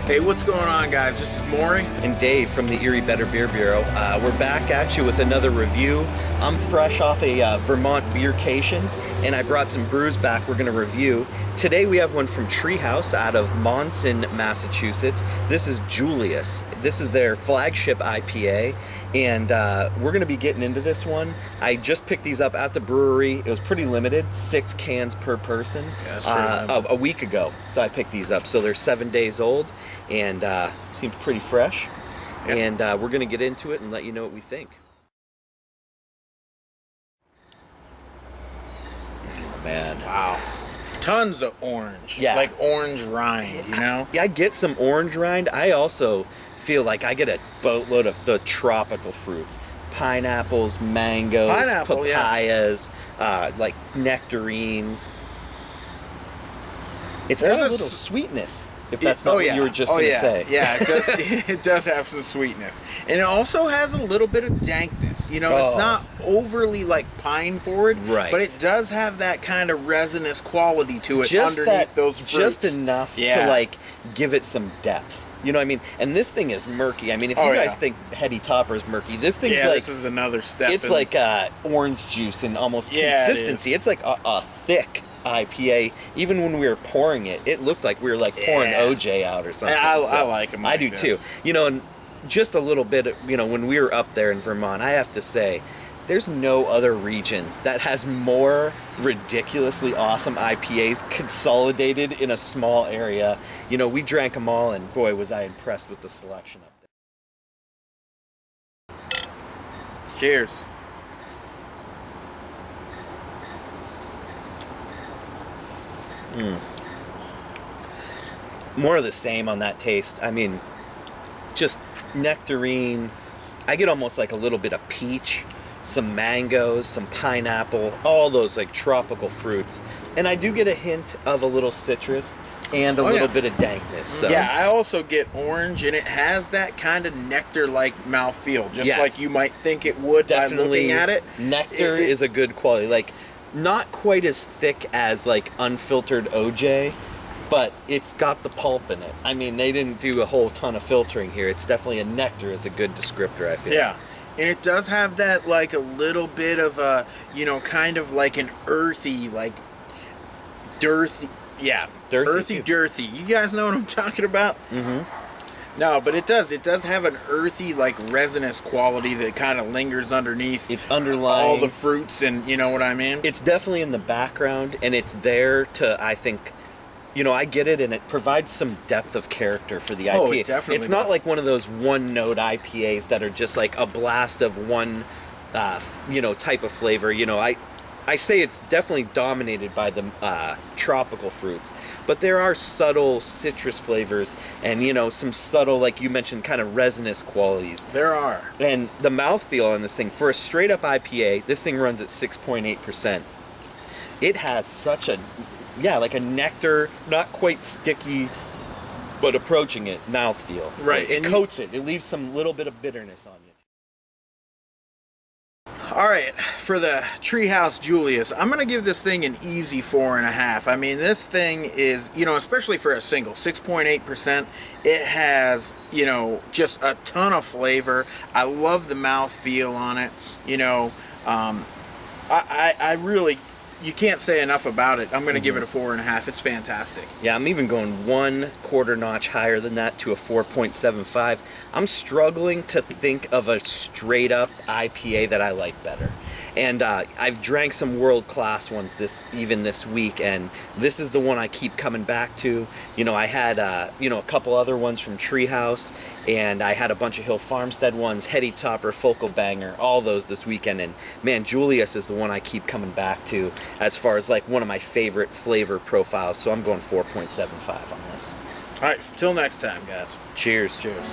Hey, what's going on, guys? This is Maury and Dave from the Erie Better Beer Bureau. We're back at you with another review. I'm fresh off a Vermont beercation, and I brought some brews back we're going to review. Today we have one from Treehouse out of Monson, Massachusetts. This is Julius. This is their flagship IPA, and we're going to be getting into this one. I just picked these up at the brewery. It was pretty limited, 6 cans per person. Yeah, that's pretty limited. A week ago, so I picked these up. So they're 7 days old, and seems pretty fresh. Yep. And we're going to get into it and let you know what we think. Oh, man. Wow. Tons of orange. Yeah. Like orange rind, you know? I get some orange rind. I also feel like I get a boatload of the tropical fruits. Pineapples, mangoes, papayas, like nectarines. It's got a little sweetness. If that's not what you were just going to say. Yeah, it does, it does have some sweetness. And it also has a little bit of dankness. You know, it's not overly like pine forward, right, but it does have that kind of resinous quality to it just underneath those fruits. Just enough to like give it some depth. You know what I mean? And this thing is murky. I mean, if you guys think Heady Topper is murky, this thing's like... this is another step. It's like orange juice and almost consistency. It's like a thick IPA. Even when we were pouring it, it looked like we were like pouring OJ out or something. I like them. I do too. You know, and just a little bit, you know, when we were up there in Vermont, I have to say, there's no other region that has more ridiculously awesome IPAs consolidated in a small area. You know, we drank them all, and boy, was I impressed with the selection up there. Cheers. More of the same on that taste. I mean, just nectarine. I get almost like a little bit of peach, some mangoes, some pineapple, all those like tropical fruits. And I do get a hint of a little citrus and a little bit of dankness. So. Yeah, I also get orange, and it has that kind of nectar-like mouthfeel, just like you might think it would by looking at it. Nectar is a good quality. Like, not quite as thick as like unfiltered OJ, but it's got the pulp in it. I mean, they didn't do a whole ton of filtering here. It's definitely a nectar is a good descriptor, I feel. Yeah. And it does have that, like, a little bit of a, you know, kind of like an earthy, like, girthy. You guys know what I'm talking about? Mm-hmm. No, but it does. It does have an earthy, like, resinous quality that kind of lingers underneath. It's underlying all the fruits, and you know what I mean? It's definitely in the background, and it's there to, I think, you know, I get it, and it provides some depth of character for the IPA. Oh, it definitely It's not like one of those one-note IPAs that are just like a blast of one, you know, type of flavor. You know, I say it's definitely dominated by the tropical fruits, but there are subtle citrus flavors and, you know, some subtle, like you mentioned, kind of resinous qualities. There are. And the mouthfeel on this thing, for a straight-up IPA, this thing runs at 6.8%. It has such a... Yeah, like a nectar, not quite sticky, but approaching it, mouthfeel. Right. It coats it. It leaves some little bit of bitterness on you. All right, for the Treehouse Julius, I'm going to give this thing an easy 4.5. I mean, this thing is, you know, especially for a single, 6.8%. It has, you know, just a ton of flavor. I love the mouthfeel on it. You know, I really... You can't say enough about it. I'm going to give it a 4.5. It's fantastic. Yeah, I'm even going 1 quarter notch higher than that to a 4.75. I'm struggling to think of a straight up IPA that I like better. And I've drank some world-class ones this week, and this is the one I keep coming back to. You know, I had, you know, a couple other ones from Treehouse, and I had a bunch of Hill Farmstead ones, Heady Topper, Focal Banger, all those this weekend. And man, Julius is the one I keep coming back to as far as like one of my favorite flavor profiles. So I'm going 4.75 on this. All right, so till next time, guys. Cheers. Cheers.